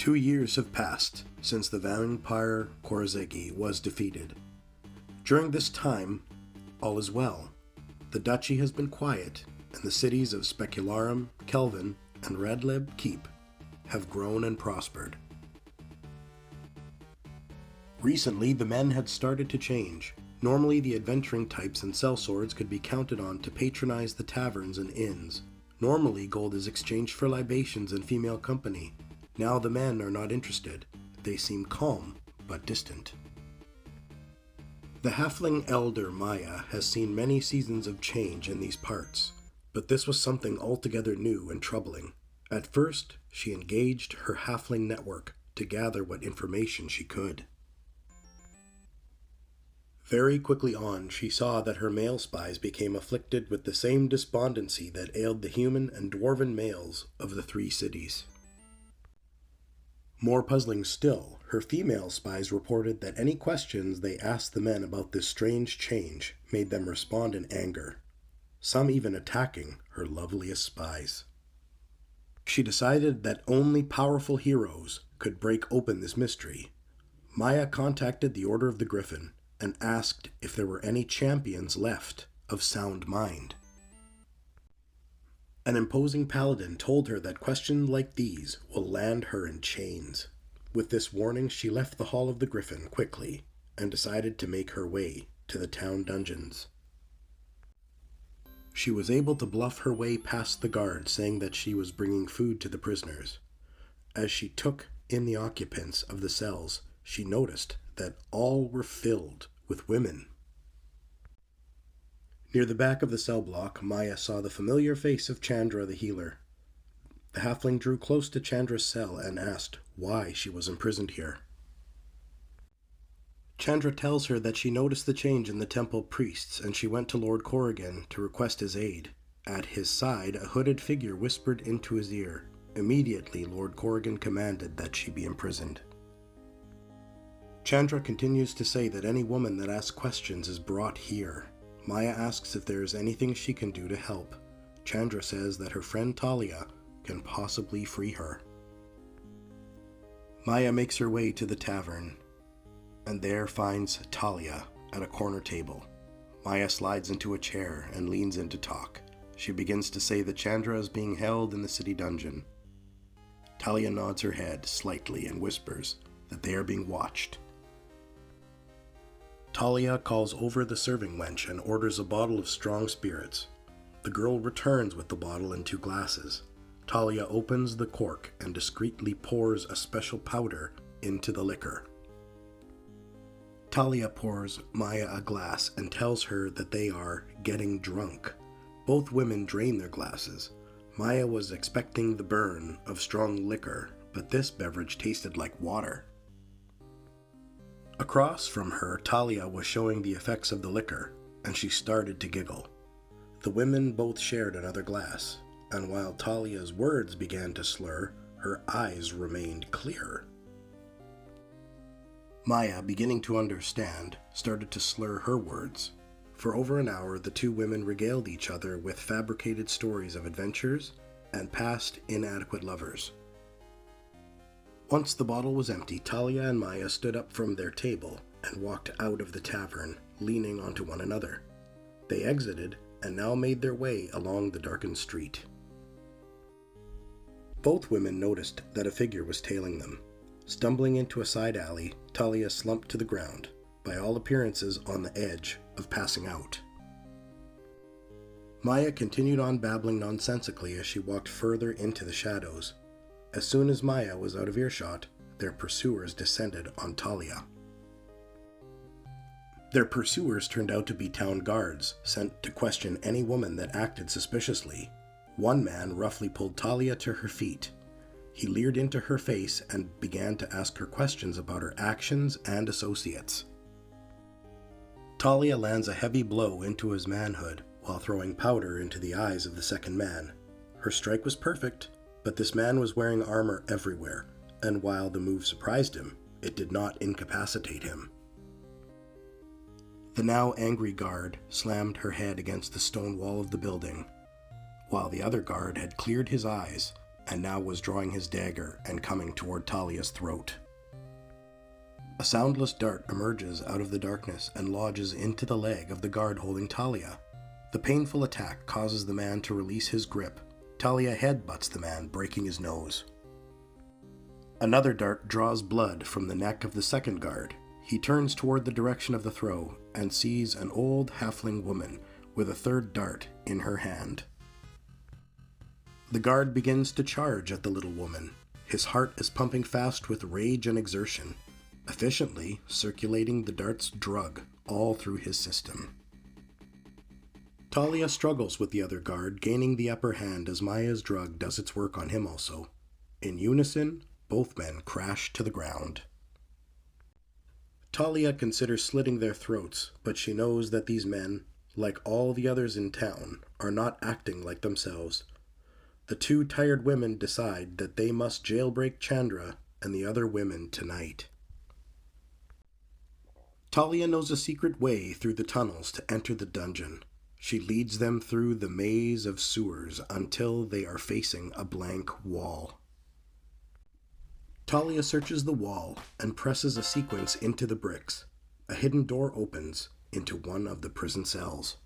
2 years have passed since the vampire Korzegi was defeated. During this time, all is well. The duchy has been quiet, and the cities of Specularum, Kelvin, and Radlib Keep have grown and prospered. Recently, the men had started to change. Normally, the adventuring types and sellswords could be counted on to patronize the taverns and inns. Normally, gold is exchanged for libations and female company. Now the men are not interested. They seem calm, but distant. The halfling elder Maya has seen many seasons of change in these parts, but this was something altogether new and troubling. At first, she engaged her halfling network to gather what information she could. Very quickly on, she saw that her male spies became afflicted with the same despondency that ailed the human and dwarven males of the 3 cities. More puzzling still, her female spies reported that any questions they asked the men about this strange change made them respond in anger, some even attacking her loveliest spies. She decided that only powerful heroes could break open this mystery. Maya contacted the Order of the Griffon and asked if there were any champions left of sound mind. An imposing paladin told her that questions like these will land her in chains. With this warning, she left the Hall of the Griffin quickly and decided to make her way to the town dungeons. She was able to bluff her way past the guard, saying that she was bringing food to the prisoners. As she took in the occupants of the cells, she noticed that all were filled with women. Near the back of the cell block, Maya saw the familiar face of Chandra the healer. The halfling drew close to Chandra's cell and asked why she was imprisoned here. Chandra tells her that she noticed the change in the temple priests and she went to Lord Corrigan to request his aid. At his side, a hooded figure whispered into his ear. Immediately, Lord Corrigan commanded that she be imprisoned. Chandra continues to say that any woman that asks questions is brought here. Maya asks if there is anything she can do to help. Chandra says that her friend Talia can possibly free her. Maya makes her way to the tavern, and there finds Talia at a corner table. Maya slides into a chair and leans in to talk. She begins to say that Chandra is being held in the city dungeon. Talia nods her head slightly and whispers that they are being watched. Talia calls over the serving wench and orders a bottle of strong spirits. The girl returns with the bottle and 2 glasses. Talia opens the cork and discreetly pours a special powder into the liquor. Talia pours Maya a glass and tells her that they are getting drunk. Both women drain their glasses. Maya was expecting the burn of strong liquor, but this beverage tasted like water. Across from her, Talia was showing the effects of the liquor, and she started to giggle. The women both shared another glass, and while Talia's words began to slur, her eyes remained clear. Maya, beginning to understand, started to slur her words. For over an hour, the 2 women regaled each other with fabricated stories of adventures and past inadequate lovers. Once the bottle was empty, Talia and Maya stood up from their table and walked out of the tavern, leaning onto one another. They exited and now made their way along the darkened street. Both women noticed that a figure was tailing them. Stumbling into a side alley, Talia slumped to the ground, by all appearances on the edge of passing out. Maya continued on babbling nonsensically as she walked further into the shadows. As soon as Maya was out of earshot, their pursuers descended on Talia. Their pursuers turned out to be town guards, sent to question any woman that acted suspiciously. One man roughly pulled Talia to her feet. He leered into her face and began to ask her questions about her actions and associates. Talia lands a heavy blow into his manhood while throwing powder into the eyes of the second man. Her strike was perfect, but this man was wearing armor everywhere, and while the move surprised him, it did not incapacitate him. The now angry guard slammed her head against the stone wall of the building. While the other guard had cleared his eyes, and now was drawing his dagger and coming toward Talia's throat. A soundless dart emerges out of the darkness and lodges into the leg of the guard holding Talia. The painful attack causes the man to release his grip. Talia headbutts the man, breaking his nose. Another dart draws blood from the neck of the second guard. He turns toward the direction of the throw and sees an old halfling woman with a third dart in her hand. The guard begins to charge at the little woman. His heart is pumping fast with rage and exertion, efficiently circulating the dart's drug all through his system. Talia struggles with the other guard, gaining the upper hand as Maya's drug does its work on him also. In unison, both men crash to the ground. Talia considers slitting their throats, but she knows that these men, like all the others in town, are not acting like themselves. The two tired women decide that they must jailbreak Chandra and the other women tonight. Talia knows a secret way through the tunnels to enter the dungeon. She leads them through the maze of sewers until they are facing a blank wall. Talia searches the wall and presses a sequence into the bricks. A hidden door opens into one of the prison cells.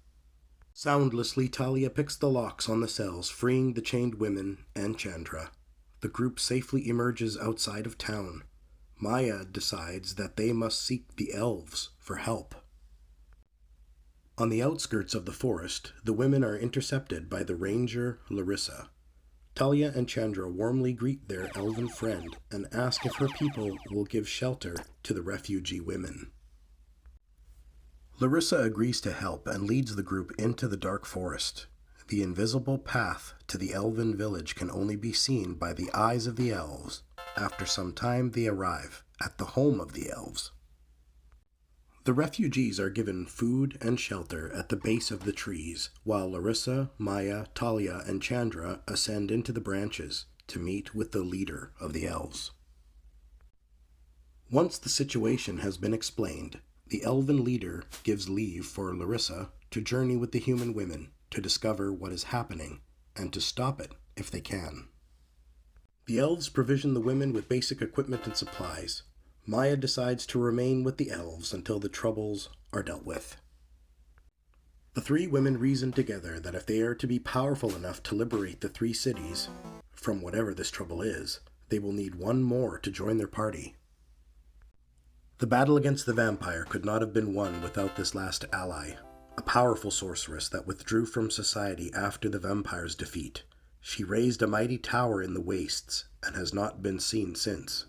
Soundlessly, Talia picks the locks on the cells, freeing the chained women and Chandra. The group safely emerges outside of town. Maya decides that they must seek the elves for help. On the outskirts of the forest, the women are intercepted by the ranger Larissa. Talia and Chandra warmly greet their elven friend and ask if her people will give shelter to the refugee women. Larissa agrees to help and leads the group into the dark forest. The invisible path to the elven village can only be seen by the eyes of the elves. After some time, they arrive at the home of the elves. The refugees are given food and shelter at the base of the trees, while Larissa, Maya, Talia, and Chandra ascend into the branches to meet with the leader of the elves. Once the situation has been explained, the elven leader gives leave for Larissa to journey with the human women to discover what is happening and to stop it if they can. The elves provision the women with basic equipment and supplies. Maya decides to remain with the elves until the troubles are dealt with. The three women reason together that if they are to be powerful enough to liberate the three cities from whatever this trouble is, they will need one more to join their party. The battle against the vampire could not have been won without this last ally, a powerful sorceress that withdrew from society after the vampire's defeat. She raised a mighty tower in the wastes and has not been seen since.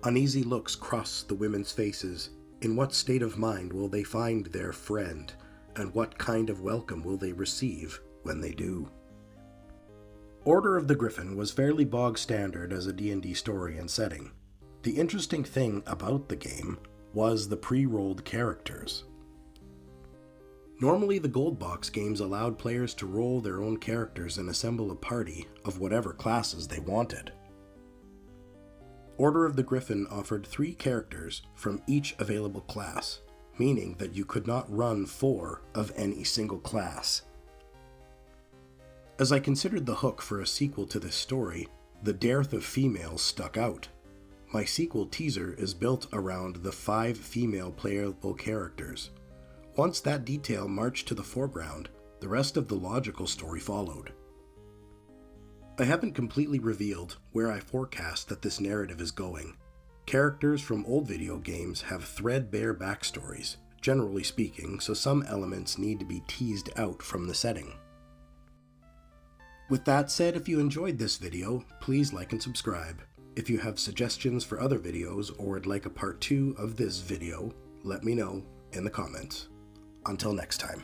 Uneasy looks cross the women's faces. In what state of mind will they find their friend, and what kind of welcome will they receive when they do? Order of the Griffon was fairly bog standard as a D&D story and setting. The interesting thing about the game was the pre-rolled characters. Normally, the Gold Box games allowed players to roll their own characters and assemble a party of whatever classes they wanted. Order of the Griffon offered 3 characters from each available class, meaning that you could not run 4 of any single class. As I considered the hook for a sequel to this story, the dearth of females stuck out. My sequel teaser is built around the 5 female playable characters. Once that detail marched to the foreground, the rest of the logical story followed. I haven't completely revealed where I forecast that this narrative is going. Characters from old video games have threadbare backstories, generally speaking, so some elements need to be teased out from the setting. With that said, if you enjoyed this video, please like and subscribe. If you have suggestions for other videos or would like a part 2 of this video, let me know in the comments. Until next time.